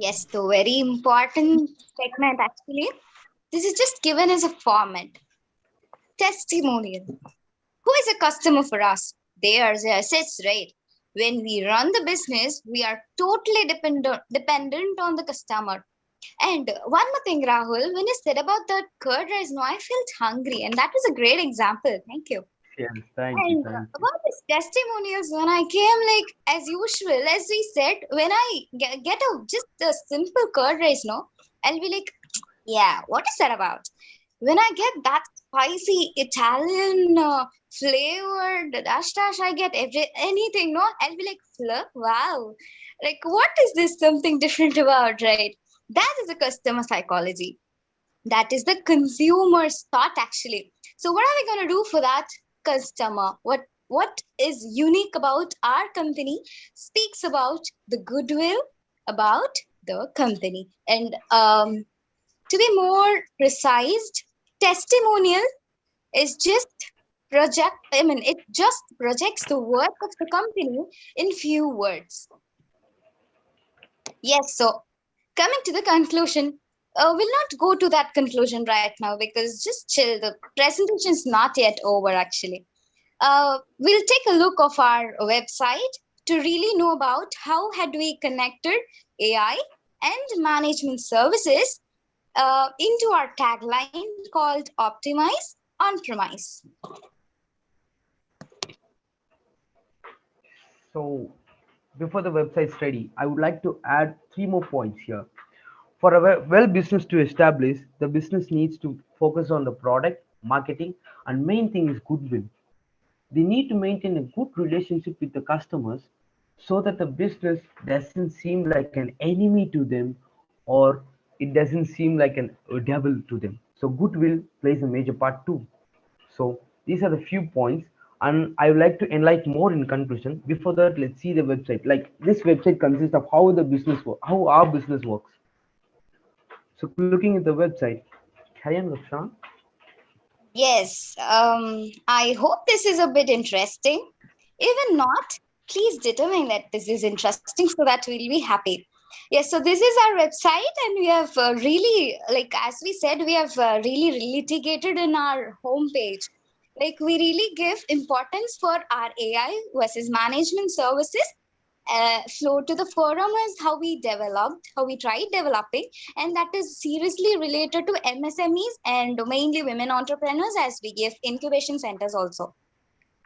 Yes, the very important segment actually. This is just given as a format. Testimonial. Who is a customer for us? They are the assets, right? When we run the business, we are totally dependent on the customer. And one more thing, Rahul, when you said about the curd rice, no, I felt hungry, and that was a great example. Thank you. Yes, thank you, And thank you. about this testimonials, when I came, like as usual, as we said, when I get a just a simple curd rice, no, I'll be like, yeah, what is that about? When I get that spicy Italian flavored dash dash, I get anything, no, I'll be like, wow, like what is this something different about, right? That is a customer psychology. That is the consumer's thought actually. So what are we going to do for that customer? What is unique about our company speaks about the goodwill about the company. And to be more precise, testimonial is just it just projects the work of the company in few words. Yes, so coming to the conclusion, we'll not go to that conclusion right now because just chill. The presentation is not yet over, actually. We'll take a look of our website to really know about how had we connected AI and management services into our tagline called Optimize on Premise. So, before the website's ready, I would like to add three more points here. For a well business to establish, the business needs to focus on the product, marketing, and main thing is goodwill. They need to maintain a good relationship with the customers so that the business doesn't seem like an enemy to them or it doesn't seem like a devil to them. So goodwill plays a major part too. So these are the few points, and I would like to enlighten more in conclusion. Before that, let's see the website. Like this website consists of how the business work, how our business works. So looking at the website, carry on, Rakshan. Yes, I hope this is a bit interesting. Even not, please determine that this is interesting so that we'll be happy. Yes, so this is our website, and we have really, like as we said, we have really litigated in our homepage. Like we really give importance for our AI versus management services. Flow to the forum is how we developed, how we tried developing, and that is seriously related to MSMEs and mainly women entrepreneurs, as we give incubation centers also.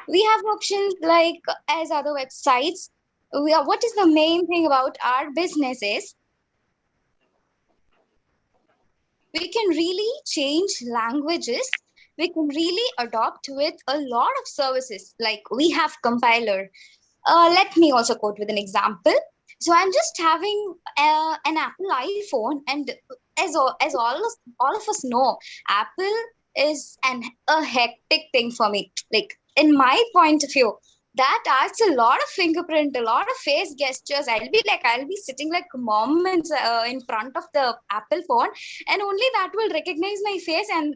We have options like as other websites. What is the main thing about our business is we can really change languages. We can really adopt with a lot of services. Like we have compiler. Let me also quote with an example. So I'm just having an Apple iPhone, and as all of us know, Apple is a hectic thing for me. Like in my point of view, that adds a lot of fingerprint, a lot of face gestures. I'll be sitting like moments in front of the Apple phone, and only that will recognize my face, and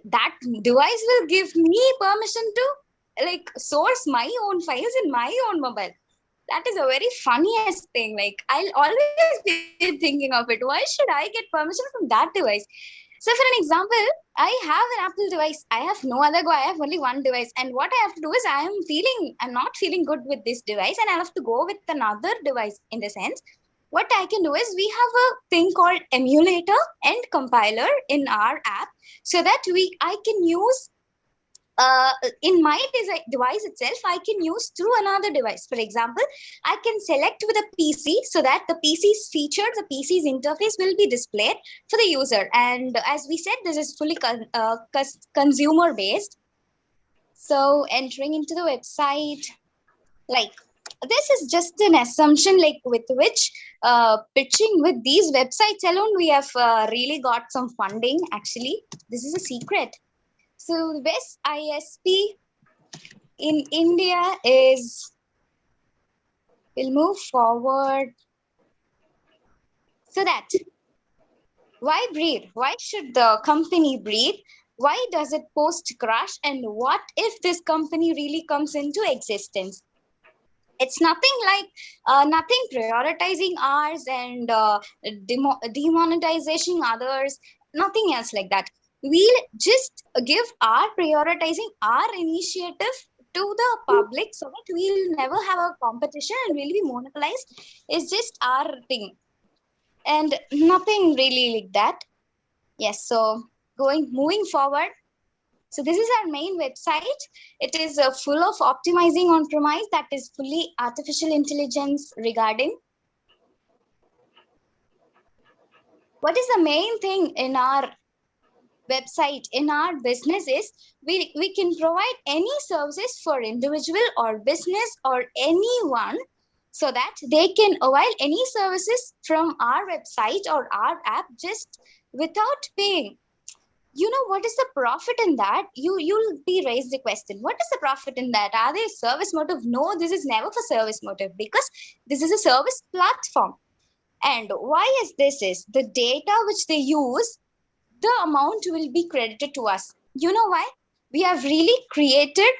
that device will give me permission to like source my own files in my own mobile. That is a very funniest thing. Like I'll always be thinking of it. Why should I get permission from that device? So for an example, I have an Apple device. I have no other go. I have only one device. And what I have to do is I'm not feeling good with this device, and I have to go with another device in the sense. What I can do is we have a thing called emulator and compiler in our app so that I can use in my device itself, I can use through another device. For example, I can select with a PC so that the PC's feature, the PC's interface will be displayed for the user. And as we said, this is fully consumer based. So entering into the website, like this is just an assumption, like with which pitching with these websites alone, we have really got some funding. Actually, this is a secret. So the best ISP in India is, we'll move forward. So that, why breathe? Why should the company breathe? Why does it post crash? And what if this company really comes into existence? It's nothing like nothing prioritizing ours and demonetization others, nothing else like that. We'll just give our prioritizing our initiative to the public so that we'll never have a competition and we'll be monopolized. It's just our thing and nothing really like that. Yes, so moving forward. So this is our main website. It is full of optimizing on premise, that is fully artificial intelligence regarding. What is the main thing in our website, in our business is we can provide any services for individual or business or anyone, so that they can avail any services from our website or our app just without paying. You know, what is the profit in that? You'll be raised the question, what is the profit in that? Are they service motive? No, this is never for service motive, because this is a service platform. And why is this? Is the data which they use, the amount will be credited to us. You know why? We have really created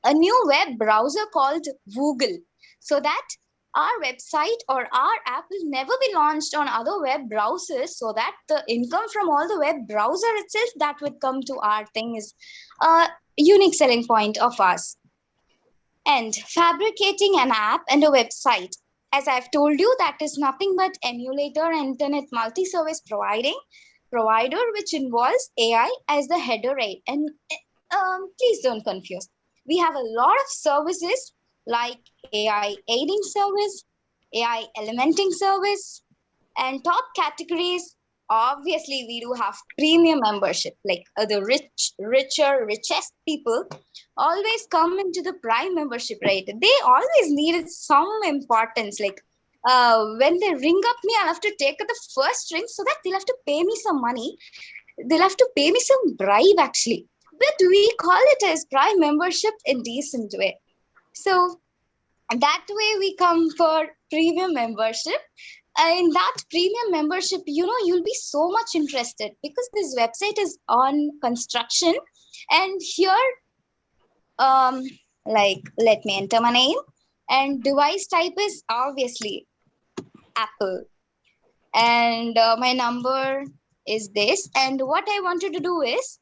a new web browser called Google, so that our website or our app will never be launched on other web browsers, so that the income from all the web browser itself that would come to our thing is a unique selling point of ours. And fabricating an app and a website, as I've told you, that is nothing but emulator internet multi-service provider, which involves AI as the header rate. And please don't confuse. We have a lot of services like AI aiding service, AI elementing service, and top categories. Obviously, we do have premium membership, like the richest people always come into the prime membership, right? They always needed some importance, like when they ring up me, I'll have to take the first ring, so that they'll have to pay me some money. They'll have to pay me some bribe, actually. But we call it as prime membership in decent way. So that way we come for premium membership. In that premium membership, you know, you'll be so much interested, because this website is on construction. And here, like, let me enter my name. And device type is obviously Apple. And my number is this. And what I wanted to do is,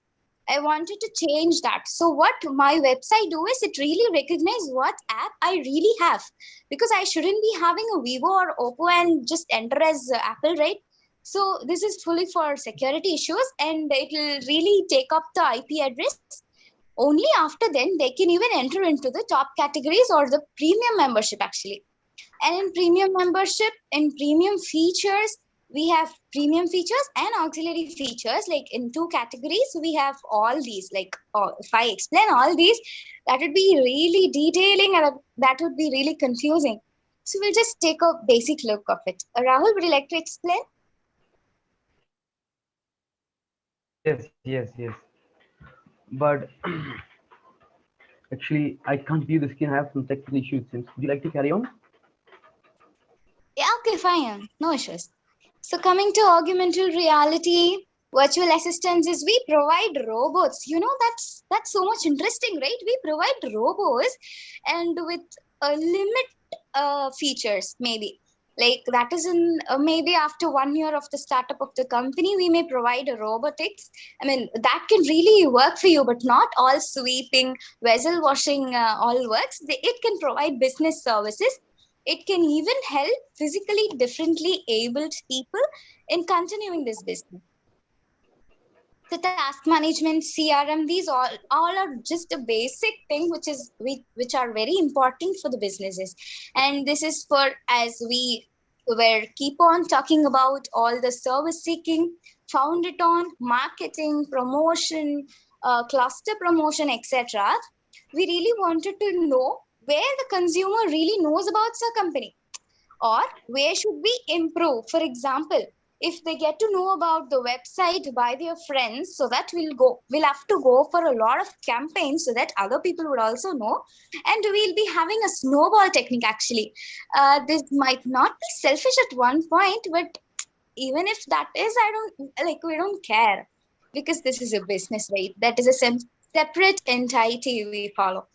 I wanted to change that. So what my website do is, it really recognize what app I really have, because I shouldn't be having a Vivo or Oppo and just enter as Apple, right? So this is fully for security issues, and it will really take up the IP address. Only after then they can even enter into the top categories or the premium membership, actually. And in premium membership, in premium features, we have premium features and auxiliary features. Like in two categories, we have all these. Like, if I explain all these, that would be really detailing, and that would be really confusing. So we'll just take a basic look of it. Rahul, would you like to explain? Yes. But actually, I can't view the screen. I have some technical issues. Would you like to carry on? Yeah, okay, fine. No issues. So coming to augmented reality, virtual assistants, is we provide robots. You know, that's so much interesting, right? We provide robots, and with a limit features, maybe. Like that is in maybe after 1 year of the startup of the company, we may provide a robotics. I mean, that can really work for you, but not all sweeping, vessel washing all works. It can provide business services. It can even help physically differently abled people in continuing this business. So task management, CRM, these all are just a basic thing which are very important for the businesses. And this is for, as we were keep on talking about all the service seeking, found it on marketing, promotion, cluster promotion, etc. We really wanted to know where the consumer really knows about the company, or where should we improve. For example, if they get to know about the website by their friends, so that we'll have to go for a lot of campaigns, so that other people would also know, and we'll be having a snowball technique, actually. This might not be selfish at one point, but even if that is, we don't care, because this is a business, right? That is a separate entity we follow.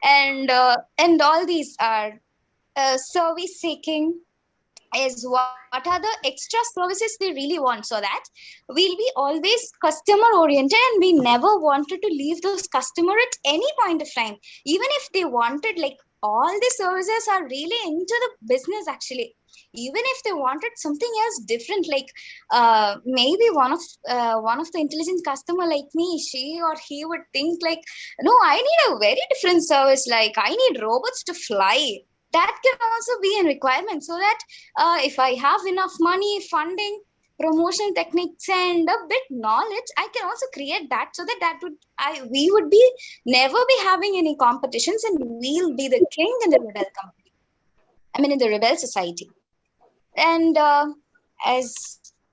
And all these are service seeking, is what are the extra services they really want, so that we'll be always customer oriented, and we never wanted to leave those customer at any point of time. Even if they wanted, like, all the services are really into the business actually. Even if they wanted something else different, like maybe one of the intelligent customer like me, she or he would think like, no, I need a very different service. Like I need robots to fly. That can also be a requirement, so that if I have enough money, funding, promotion techniques, and a bit knowledge, I can also create that, so that we would be never be having any competitions, and we'll be the king in the rebel company. I mean, in the rebel society. And as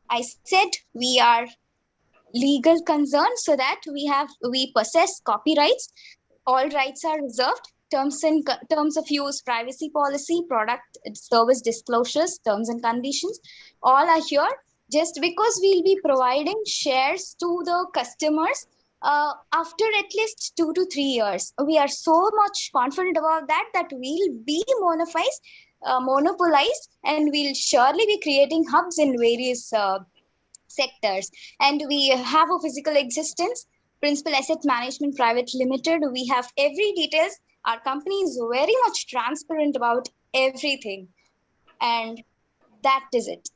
I said, we are legal concerned, so that we possess copyrights. All rights are reserved. Terms of use, privacy policy, product service disclosures, terms and conditions, all are here. Just because we'll be providing shares to the customers after at least 2 to 3 years, we are so much confident about that we'll be monopolized, and we'll surely be creating hubs in various sectors. And we have a physical existence, Principal Asset Management Private Limited. We have every details. Our company is very much transparent about everything, and that is it.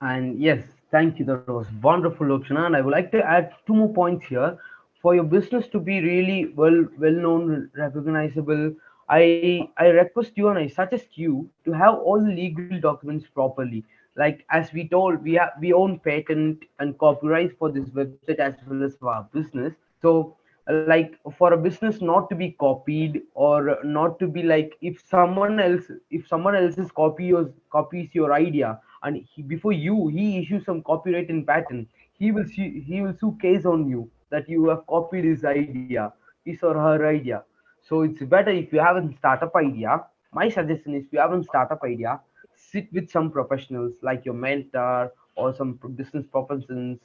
And yes, thank you. That was wonderful, Lokshana. And I would like to add two more points here. For your business to be really well known, recognizable, I request you and I suggest you to have all the legal documents properly. Like as we told, we own patent and copyright for this website as well as for our business. So like for a business not to be copied, or not to be like, if someone else's copies your idea, and before he issues some copyright and patent, he will sue case on you that you have copied his or her idea. So it's better, if you haven't startup idea, my suggestion is, if you haven't startup idea, sit with some professionals like your mentor or some business professions,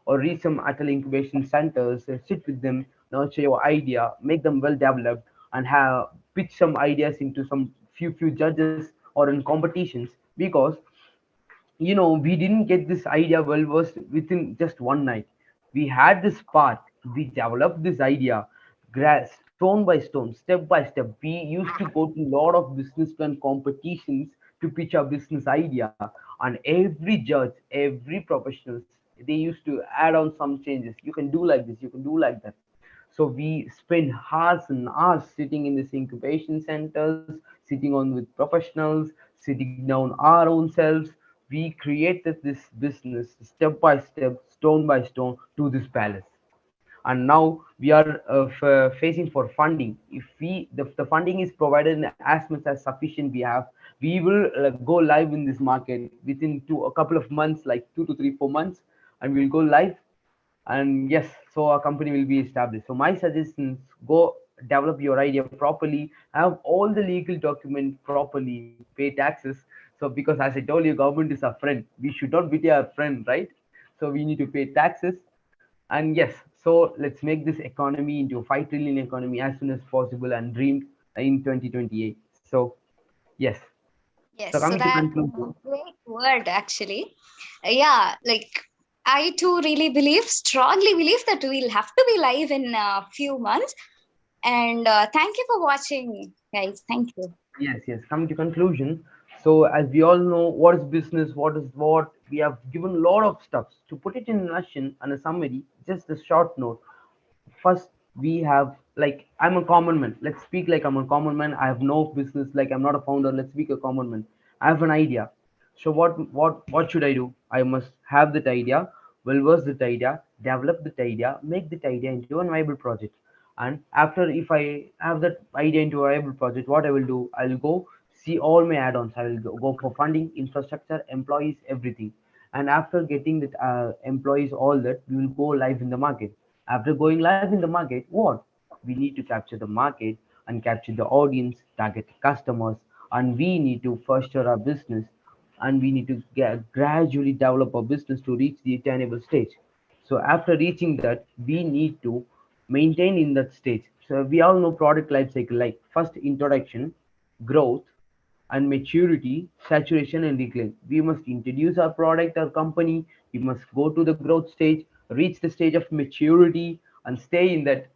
or reach some Atal incubation centers, sit with them, nurture your idea, make them well developed, and have pitch some ideas into some few judges or in competitions. Because we didn't get this idea well versed within just one night. We had this part, we developed this idea, stone by stone, step by step. We used to go to a lot of business plan competitions to pitch our business idea, and every judge, every professionals, they used to add on some changes. You can do like this, you can do like that. So we spend hours and hours sitting in these incubation centers, sitting on with professionals, sitting down our own selves. We created this business step by step, stone by stone, to this palace. And now we are facing for funding. If the funding is provided in as much as sufficient we have, we will go live in this market within a couple of months, like 2 to 3 4 months, and we'll go live. And yes, so our company will be established. So my suggestions: go develop your idea properly, have all the legal documents properly, pay taxes. So because as I told you, government is our friend, we should not betray our friend, right? So we need to pay taxes. And yes, so let's make this economy into a 5 trillion economy as soon as possible, and dream in 2028. So yes. So Yes, so coming to that conclusion. great word actually. Yeah, like I too really strongly believe that we'll have to be live in a few months. And thank you for watching, guys. Thank you. Yes, yes. Coming to conclusion. So as we all know, what is business, what is what, we have given a lot of stuff. To put it in a nutshell and a summary, just a short note. First, we have, like, I'm a common man. Let's speak like I'm a common man. I have no business, like I'm not a founder. Let's speak a common man. I have an idea. So what should I do? I must have that idea, well verse that idea, develop that idea, make that idea into a viable project. And after, if I have that idea into a viable project, what I will do, I'll go see all my add-ons. I will go for funding, infrastructure, employees, everything. And after getting that employees, all that, we will go live in the market. After going live in the market, what? We need to capture the market and capture the audience, target customers, and we need to foster our business, and we need to gradually develop our business to reach the attainable stage. So after reaching that, we need to maintain in that stage. So we all know product life cycle, like first introduction, growth, and maturity, saturation, and decline. We must introduce our product or company, we must go to the growth stage, reach the stage of maturity, and stay in that.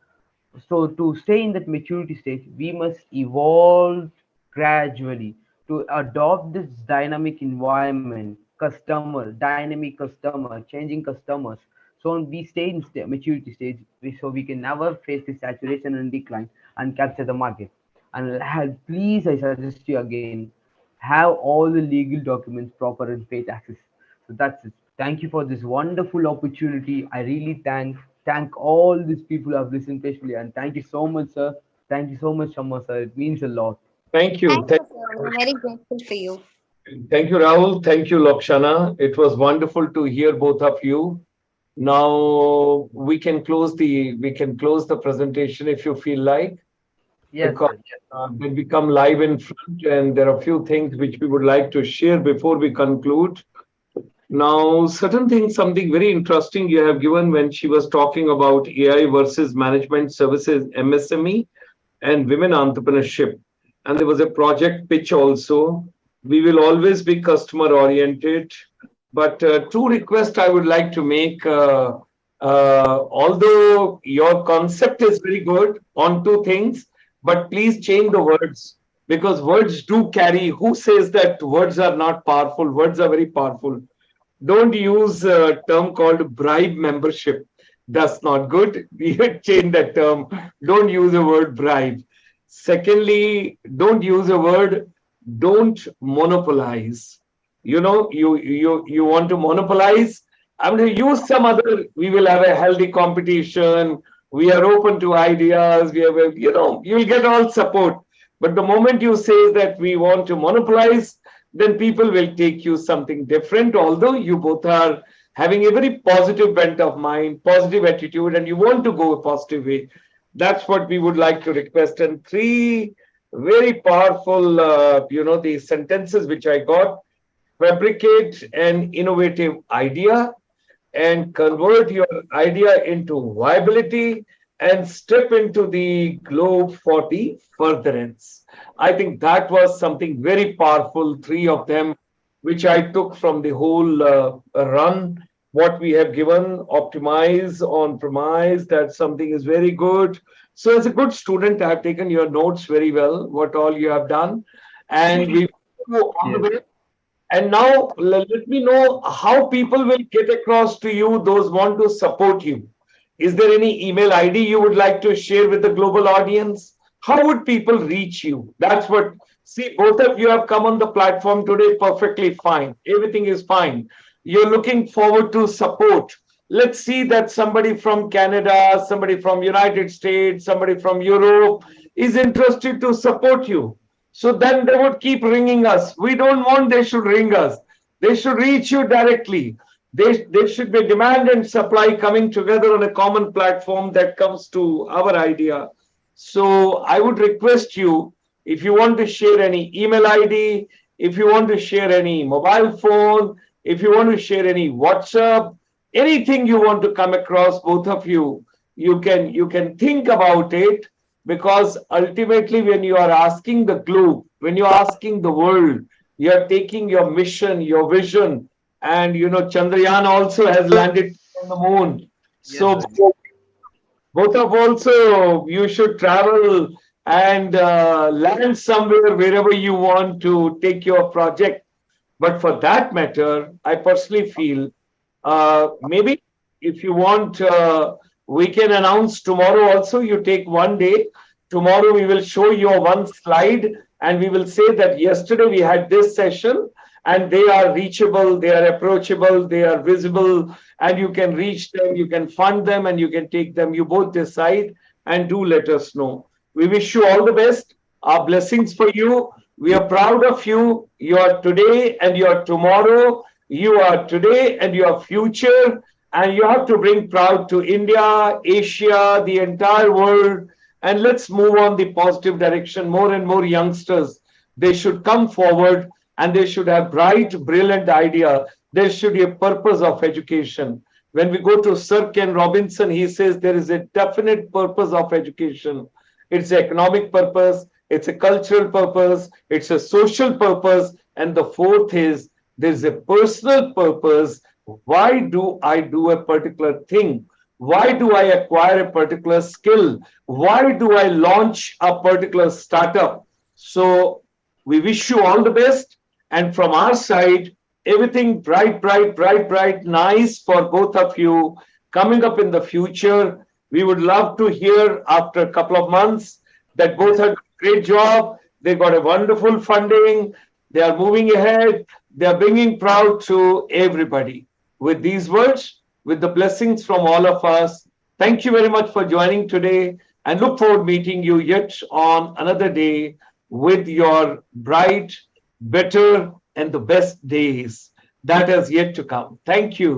So to stay in that maturity stage, we must evolve gradually to adopt this dynamic environment, dynamic customer, changing customers. So we stay in maturity stage, so we can never face the saturation and decline and capture the market. And please, I suggest you again, have all the legal documents proper and paid access. So that's it. Thank you for this wonderful opportunity. I really thank all these people who have listened patiently, and thank you so much, sir. Thank you so much, Shamma, sir. It means a lot. Thank Thank you. you, sir. We're very grateful for you. Thank you, Rahul. Thank you, Lokshana. It was wonderful to hear both of you. Now we can close the presentation if you feel like, Yes, because sir. Yes. when we come live in front, and there are a few things which we would like to share before we conclude. Now, certain things, something very interesting you have given when she was talking about AI versus management services, MSME, and women entrepreneurship. And there was a project pitch also. We will always be customer oriented. But two requests I would like to make. Although your concept is very good on two things, but please change the words, because words do carry. Who says that words are not powerful? Words are very powerful. Don't use a term called bribe membership. That's not good. We had changed that term. Don't use the word bribe. Secondly, don't use the word don't monopolize. You want to monopolize. I'm going to use some other. We will have a healthy competition. We are open to ideas. We have you will get all support. But the moment you say that we want to monopolize, then people will take you something different. Although you both are having a very positive bent of mind, positive attitude, and you want to go a positive way. That's what we would like to request. And three very powerful, the sentences which I got: fabricate an innovative idea and convert your idea into viability and step into the globe for the furtherance. I think that was something very powerful, three of them, which I took from the whole run. What we have given, optimize on premise, that something is very good. So, as a good student, I have taken your notes very well, what all you have done. And we go all the Yes. way. And now let me know how people will get across to you, those want to support you. Is there any email ID you would like to share with the global audience? How would people reach you? That's what, see, both of you have come on the platform today perfectly fine. Everything is fine. You're looking forward to support. Let's see that somebody from Canada, somebody from United States, somebody from Europe is interested to support you. So then they would keep ringing us. We don't want they should ring us. They should reach you directly. There should be demand and supply coming together on a common platform that comes to our idea. So I would request you, if you want to share any email ID, if you want to share any mobile phone, if you want to share any WhatsApp, anything you want to come across, both of you, you can think about it, because ultimately when you are asking the globe, when you're asking the world, you're taking your mission, your vision, and Chandrayaan also has landed on the moon. Yes, So sir. both of also, you should travel and land somewhere wherever you want to take your project. But for that matter, I personally feel, maybe if you want, we can announce tomorrow also. You take one day. Tomorrow we will show you one slide, and we will say that yesterday we had this session, and they are reachable, they are approachable, they are visible, and you can reach them, you can fund them, and you can take them. You both decide and do let us know. We wish you all the best. Our blessings for you. We are proud of you. You are today and you are tomorrow. You are today and your future. And you have to bring proud to India, Asia, the entire world. And let's move on the positive direction. More and more youngsters, they should come forward, and they should have bright, brilliant idea. There should be a purpose of education. When we go to Sir Ken Robinson, he says there is a definite purpose of education. It's an economic purpose, it's a cultural purpose, it's a social purpose, and the fourth is there's a personal purpose. Why do I do a particular thing? Why do I acquire a particular skill? Why do I launch a particular startup? So we wish you all the best. And from our side, everything bright, bright, bright, bright, nice for both of you coming up in the future. We would love to hear after a couple of months that both have done a great job. They got a wonderful funding. They are moving ahead. They are bringing proud to everybody. With these words, with the blessings from all of us, thank you very much for joining today and look forward meeting you yet on another day with your bright, better, and the best days that is yet to come. Thank you.